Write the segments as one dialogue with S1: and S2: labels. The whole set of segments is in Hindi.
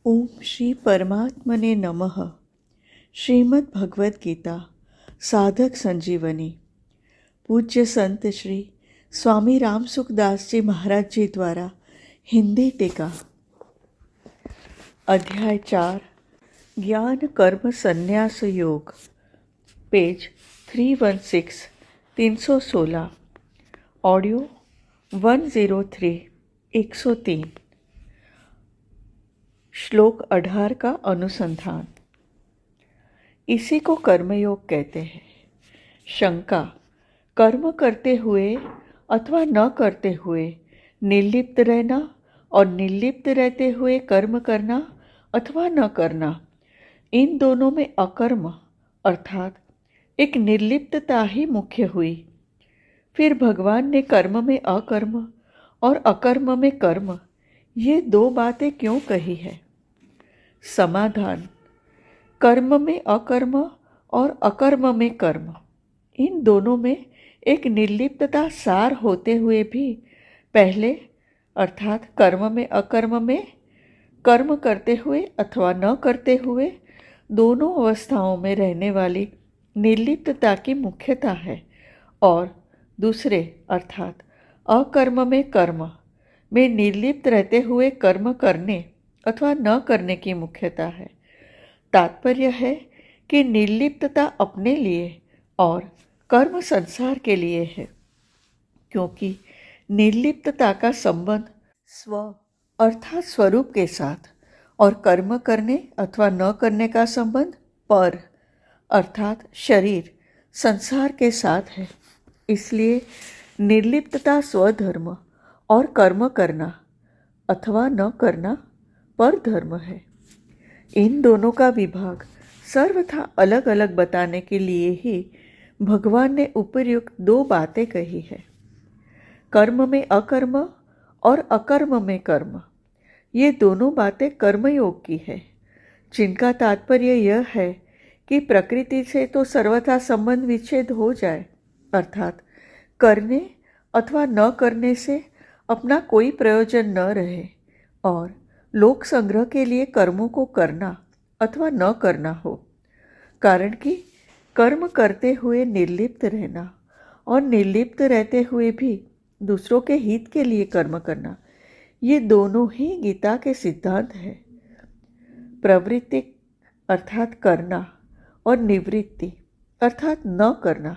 S1: ओम श्री परमात्मने नमः। श्रीमद् भगवद गीता साधक संजीवनी। पूज्य संत श्री स्वामी राम सुखदास जी महाराज जी द्वारा हिंदी टीका। अध्याय 4 ज्ञान कर्म संन्यास योग, पेज 316 316, ऑडियो 103 103। श्लोक 18 का अनुसंधान। इसी को कर्मयोग कहते हैं। शंका: कर्म करते हुए अथवा न करते हुए निर्लिप्त रहना और निर्लिप्त रहते हुए कर्म करना अथवा न करना, इन दोनों में अकर्म अर्थात एक निर्लिप्तता ही मुख्य हुई। फिर भगवान ने कर्म में अकर्म और अकर्म में कर्म, ये दो बातें क्यों कही है? समाधान: कर्म में अकर्म और अकर्म में कर्म, इन दोनों में एक निर्लिप्तता सार होते हुए भी पहले अर्थात कर्म में अकर्म में कर्म करते हुए अथवा न करते हुए दोनों अवस्थाओं में रहने वाली निर्लिप्तता की मुख्यता है, और दूसरे अर्थात अकर्म में कर्म में निर्लिप्त रहते हुए कर्म करने अथवा न करने की मुख्यता है। तात्पर्य है कि निर्लिप्तता अपने लिए और कर्म संसार के लिए है, क्योंकि निर्लिप्तता का संबंध स्व अर्थात स्वरूप के साथ और कर्म करने अथवा न करने का संबंध पर अर्थात शरीर संसार के साथ है। इसलिए निर्लिप्तता स्वधर्म और कर्म करना अथवा न करना पर धर्म है। इन दोनों का विभाग सर्वथा अलग अलग बताने के लिए ही भगवान ने उपर्युक्त दो बातें कही है। कर्म में अकर्म और अकर्म में कर्म, ये दोनों बातें कर्मयोग की है, जिनका तात्पर्य यह है कि प्रकृति से तो सर्वथा संबंध विच्छेद हो जाए, अर्थात करने अथवा न करने से अपना कोई प्रयोजन न रहे और लोक संग्रह के लिए कर्मों को करना अथवा न करना हो। कारण कि कर्म करते हुए निर्लिप्त रहना और निर्लिप्त रहते हुए भी दूसरों के हित के लिए कर्म करना, ये दोनों ही गीता के सिद्धांत हैं। प्रवृत्ति अर्थात करना और निवृत्ति अर्थात न करना,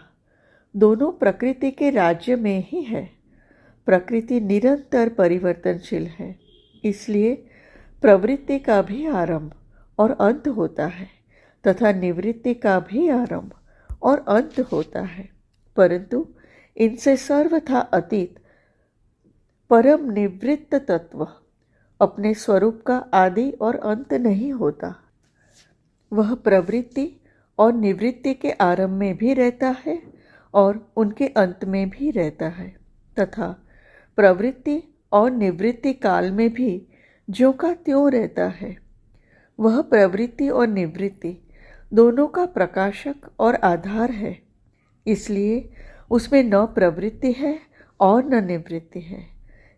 S1: दोनों प्रकृति के राज्य में ही है। प्रकृति निरंतर परिवर्तनशील है, इसलिए प्रवृत्ति का भी आरंभ और अंत होता है तथा निवृत्ति का भी आरंभ और अंत होता है, परंतु इनसे सर्वथा अतीत परम निवृत्त तत्व अपने स्वरूप का आदि और अंत नहीं होता। वह प्रवृत्ति और निवृत्ति के आरंभ में भी रहता है और उनके अंत में भी रहता है तथा प्रवृत्ति और निवृत्ति काल में भी ज्यों का त्यों रहता है। वह प्रवृत्ति और निवृत्ति दोनों का प्रकाशक और आधार है, इसलिए उसमें न प्रवृत्ति है और न निवृत्ति है।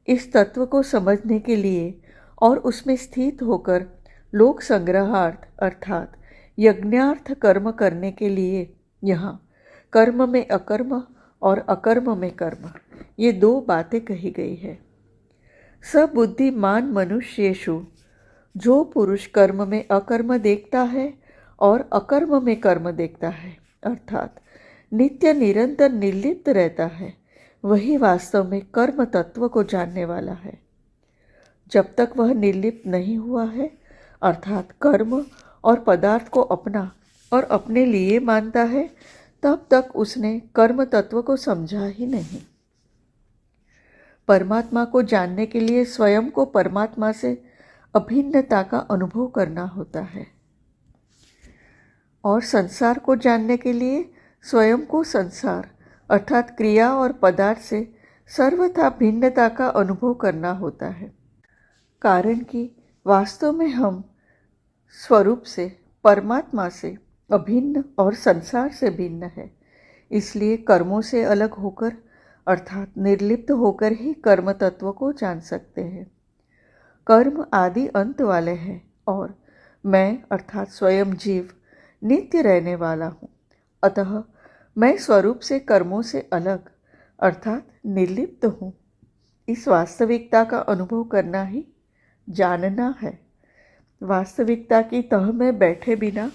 S1: इस तत्व को समझने के लिए और उसमें स्थित होकर लोक संग्रहार्थ अर्थात यज्ञार्थ कर्म करने के लिए यहाँ कर्म में अकर्म और अकर्म में कर्म, ये दो बातें कही गई है। सबुद्धिमान मनुष्येषु जो पुरुष कर्म में अकर्म देखता है और अकर्म में कर्म देखता है, अर्थात नित्य निरंतर निर्लिप्त रहता है, वही वास्तव में कर्म तत्व को जानने वाला है। जब तक वह निर्लिप्त नहीं हुआ है, अर्थात कर्म और पदार्थ को अपना और अपने लिए मानता है, तब तक उसने कर्म तत्व को समझा ही नहीं। परमात्मा को जानने के लिए स्वयं को परमात्मा से अभिन्नता का अनुभव करना होता है, और संसार को जानने के लिए स्वयं को संसार अर्थात क्रिया और पदार्थ से सर्वथा भिन्नता का अनुभव करना होता है। कारण कि वास्तव में हम स्वरूप से परमात्मा से अभिन्न और संसार से भिन्न है, इसलिए कर्मों से अलग होकर अर्थात निर्लिप्त होकर ही कर्म तत्व को जान सकते हैं। कर्म आदि अंत वाले हैं और मैं अर्थात स्वयं जीव नित्य रहने वाला हूँ। अतः मैं स्वरूप से कर्मों से अलग अर्थात निर्लिप्त हूँ। इस वास्तविकता का अनुभव करना ही जानना है। वास्तविकता की तह में बैठे बिना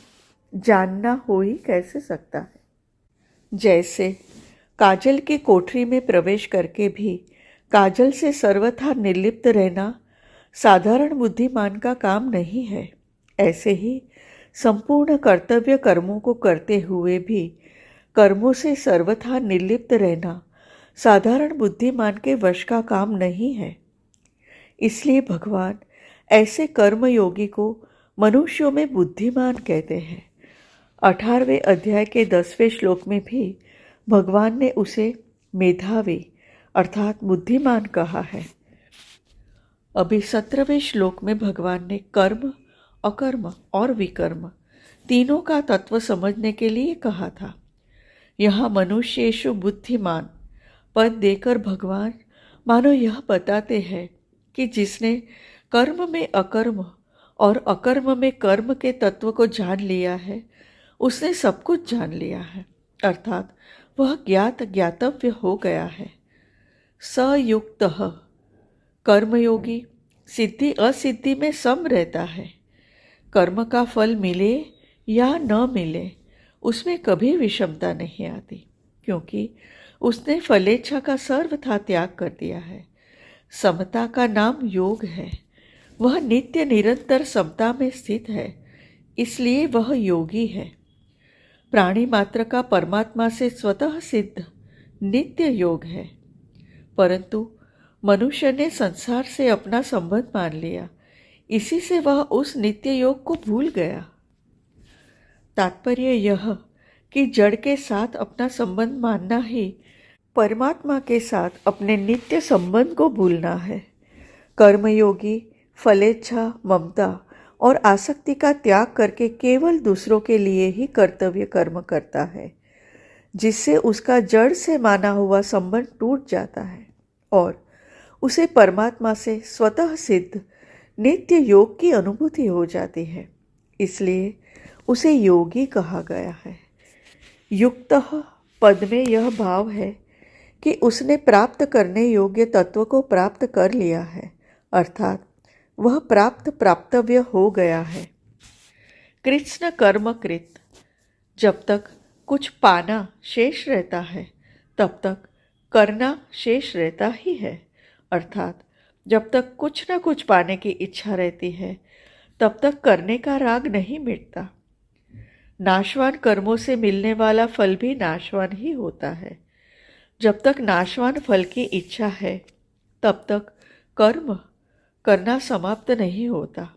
S1: जानना हो ही कैसे सकता है। जैसे काजल की कोठरी में प्रवेश करके भी काजल से सर्वथा निर्लिप्त रहना साधारण बुद्धिमान का काम नहीं है, ऐसे ही संपूर्ण कर्तव्य कर्मों को करते हुए भी कर्मों से सर्वथा निर्लिप्त रहना साधारण बुद्धिमान के वश का काम नहीं है। इसलिए भगवान ऐसे कर्मयोगी को मनुष्यों में बुद्धिमान कहते हैं। 18वें अध्याय के 10वें श्लोक में भी भगवान ने उसे मेधावी अर्थात बुद्धिमान कहा है। अभी 17वें श्लोक में भगवान ने कर्म, अकर्म और विकर्म तीनों का तत्व समझने के लिए कहा था। यहाँ मनुष्येषु बुद्धिमान पद देकर भगवान मानो यह बताते हैं कि जिसने कर्म में अकर्म और अकर्म में कर्म के तत्व को जान लिया है, उसने सब कुछ जान लिया है, अर्थात वह ज्ञात ज्ञातव्य हो गया है। सयुक्तः कर्मयोगी सिद्धि असिद्धि में सम रहता है। कर्म का फल मिले या न मिले उसमें कभी विषमता नहीं आती, क्योंकि उसने फलेच्छा का सर्वथा त्याग कर दिया है। समता का नाम योग है। वह नित्य निरंतर समता में स्थित है, इसलिए वह योगी है। प्राणी मात्र का परमात्मा से स्वतः सिद्ध नित्य योग है, परंतु मनुष्य ने संसार से अपना संबंध मान लिया, इसी से वह उस नित्य योग को भूल गया। तात्पर्य यह कि जड़ के साथ अपना संबंध मानना ही परमात्मा के साथ अपने नित्य संबंध को भूलना है। कर्मयोगी फलेच्छा, ममता और आसक्ति का त्याग करके केवल दूसरों के लिए ही कर्तव्य कर्म करता है, जिससे उसका जड़ से माना हुआ संबंध टूट जाता है और उसे परमात्मा से स्वतः सिद्ध नित्य योग की अनुभूति हो जाती है। इसलिए उसे योगी कहा गया है। युक्तः पद में यह भाव है कि उसने प्राप्त करने योग्य तत्व को प्राप्त कर लिया है, अर्थात वह प्राप्त प्राप्तव्य हो गया है। कृष्ण कर्म कृत, जब तक कुछ पाना शेष रहता है तब तक करना शेष रहता ही है, अर्थात जब तक कुछ न कुछ पाने की इच्छा रहती है तब तक करने का राग नहीं मिटता। नाशवान कर्मों से मिलने वाला फल भी नाशवान ही होता है। जब तक नाशवान फल की इच्छा है तब तक कर्म करना समाप्त नहीं होता,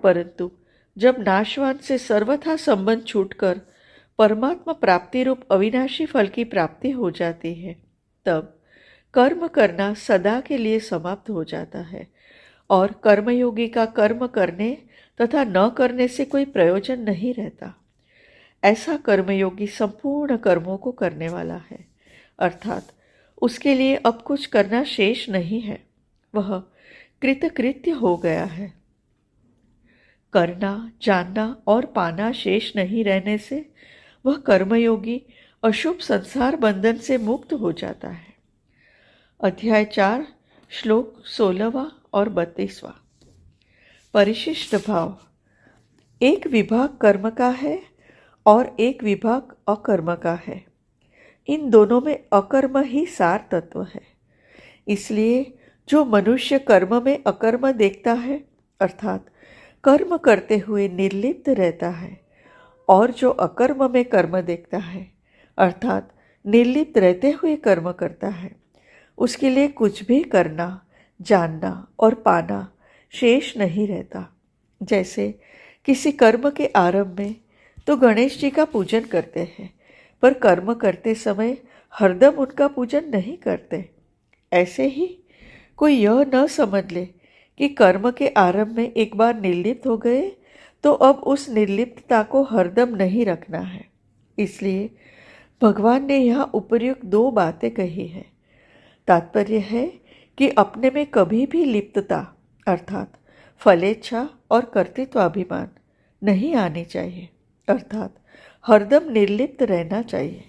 S1: परंतु जब नाशवान से सर्वथा संबंध छूटकर परमात्मा प्राप्ति रूप अविनाशी फल की प्राप्ति हो जाती है, तब कर्म करना सदा के लिए समाप्त हो जाता है और कर्मयोगी का कर्म करने तथा न करने से कोई प्रयोजन नहीं रहता। ऐसा कर्मयोगी संपूर्ण कर्मों को करने वाला है, अर्थात उसके लिए अब कुछ करना शेष नहीं है, वह कृतकृत्य हो गया है। करना, जानना और पाना शेष नहीं रहने से वह कर्मयोगी अशुभ संसार बंधन से मुक्त हो जाता है। अध्याय 4 श्लोक 16वां और 32वां। परिशिष्ट भाव। एक विभाग कर्म का है और एक विभाग अकर्म का है। इन दोनों में अकर्म ही सार तत्व है। इसलिए जो मनुष्य कर्म में अकर्म देखता है, अर्थात कर्म करते हुए निर्लिप्त रहता है, और जो अकर्म में कर्म देखता है, अर्थात निर्लिप्त रहते हुए कर्म करता है, उसके लिए कुछ भी करना, जानना और पाना शेष नहीं रहता। जैसे किसी कर्म के आरंभ में तो गणेश जी का पूजन करते हैं, पर कर्म करते समय हरदम उनका पूजन नहीं करते। ऐसे ही कोई यह न समझ ले कि कर्म के आरंभ में एक बार निर्लिप्त हो गए तो अब उस निर्लिप्तता को हरदम नहीं रखना है। इसलिए भगवान ने यहाँ उपर्युक्त 2 बातें कही है। तात्पर्य है कि अपने में कभी भी लिप्तता अर्थात फलेच्छा और कर्तृत्वाभिमान नहीं आने चाहिए, अर्थात हरदम निर्लिप्त रहना चाहिए।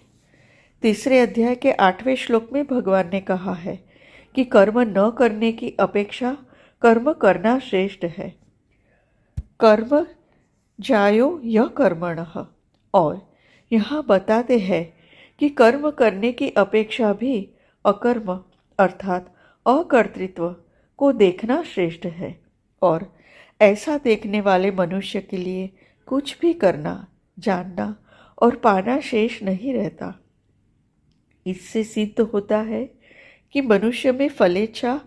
S1: तीसरे अध्याय के 8वें श्लोक में भगवान ने कहा है कि कर्म न करने की अपेक्षा कर्म करना श्रेष्ठ है। कर्म जायो यह कर्मणः, और यहाँ बताते हैं कि कर्म करने की अपेक्षा भी अकर्म अर्थात अकर्तृत्व को देखना श्रेष्ठ है, और ऐसा देखने वाले मनुष्य के लिए कुछ भी करना, जानना और पाना शेष नहीं रहता। इससे सिद्ध होता है कि मनुष्य में फलेच्छा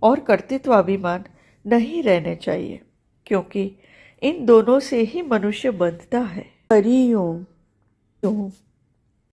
S1: और कर्तृत्वाभिमान नहीं रहने चाहिए, क्योंकि इन दोनों से ही मनुष्य बंधता है। हरि ओम।